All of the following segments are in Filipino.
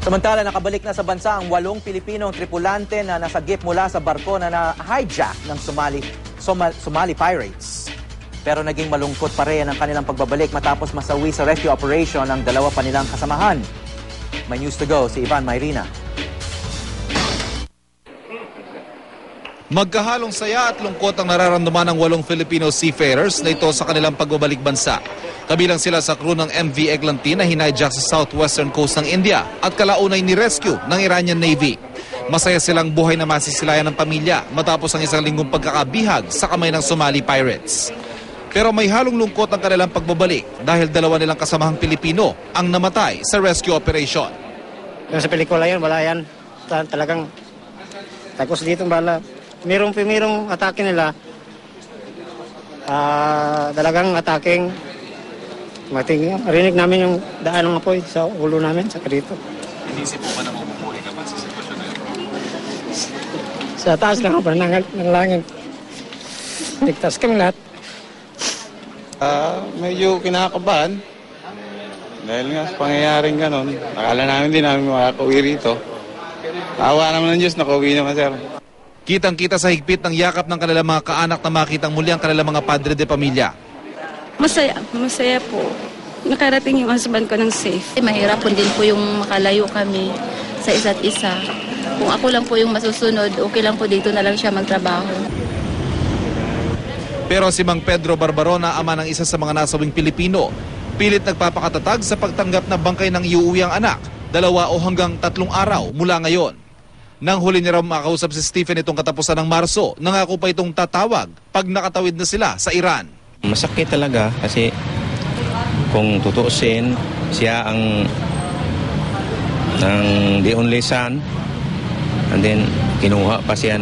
Samantala, nakabalik na sa bansa ang 8 Pilipinong tripulante na nasagip mula sa barko na na-hijack ng Somali pirates. Pero naging malungkot pa rin ang kanilang pagbabalik matapos masawi sa rescue operation ang 2 pa nilang kasamahan. May news to go si Ivan Mayrina. Magkahalong saya at lungkot ang nararamdaman ng 8 Filipino seafarers na ito sa kanilang pagbabalik bansa. Kabilang sila sa crew ng MV Eglantine na hinijack sa southwestern coast ng India at kalaunay ni rescue ng Iranian Navy. Masaya silang buhay na masisilayan ng pamilya matapos ang 1 linggong pagkakabihag sa kamay ng Somali pirates. Pero may halong lungkot ang kanilang pagbabalik dahil 2 nilang kasamahang Pilipino ang namatay sa rescue operation. Yung sa pelikula yun, wala yan. Talagang tapos dito bala. Mirong atake nila. Talagang ataking rinig namin yung daan ng apoy sa ulo namin, saka dito. Inisip mo ba na mabubuhay ka pa sa sitwasyon na ito? Sa taas lang ako ng langit. Ligtas kami lahat. Medyo kinakabahan. Dahil nga sa pangyayaring ganon, nakala namin din namin makakauwi rito. Awa naman ng Diyos, nakauwi naman sir. Kitang-kita sa higpit ng yakap ng kanilang mga kaanak na makitang muli ang kanilang mga padre de pamilya. Masaya po. Nakarating yung husband ko ng safe. Mahirap po din po yung makalayo kami sa isa't isa. Kung ako lang po yung masusunod, okay lang po dito na lang siya magtrabaho. Pero si Mang Pedro Barbarona, ama ng isa sa mga nasawing Pilipino, pilit nagpapakatatag sa pagtanggap na bangkay ng iuwi ang anak, 2 o hanggang 3 araw mula ngayon. Nang huli niya raw makausap si Stephen itong katapusan ng Marso, nangako pa itong tatawag pag nakatawid na sila sa Iran. Masakit talaga kasi kung tutuusin, siya ang the only son, and then kinuha pa siya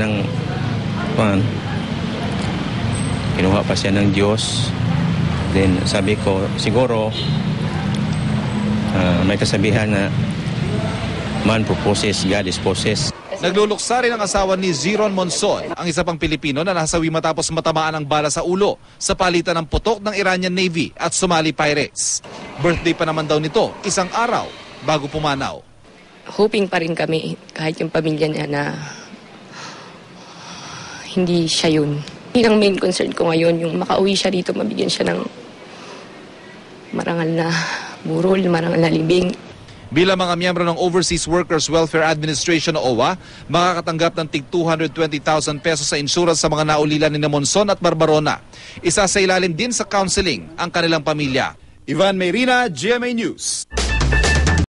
ng Diyos. Then sabi ko, siguro may kasabihan na man proposes, God disposes. Nagluluksa rin ang asawa ni Ziron Monson, ang isa pang Pilipino na nasawi matapos matamaan ng bala sa ulo sa palitan ng putok ng Iranian Navy at Somali pirates. Birthday pa naman daw nito, 1 araw bago pumanaw. Hoping pa rin kami, kahit yung pamilya niya, na hindi siya yun. Yun ang main concern ko ngayon, yung makauwi siya dito, mabigyan siya ng marangal na burol, marangal na libing. Bilang mga miyembro ng Overseas Workers Welfare Administration o OWA, makakatanggap ng tig 220,000 pesos sa insurance sa mga naulila ni Monson at Barbarona. Isa sa ilalim din sa counseling ang kanilang pamilya. Ivan Mayrina, GMA News.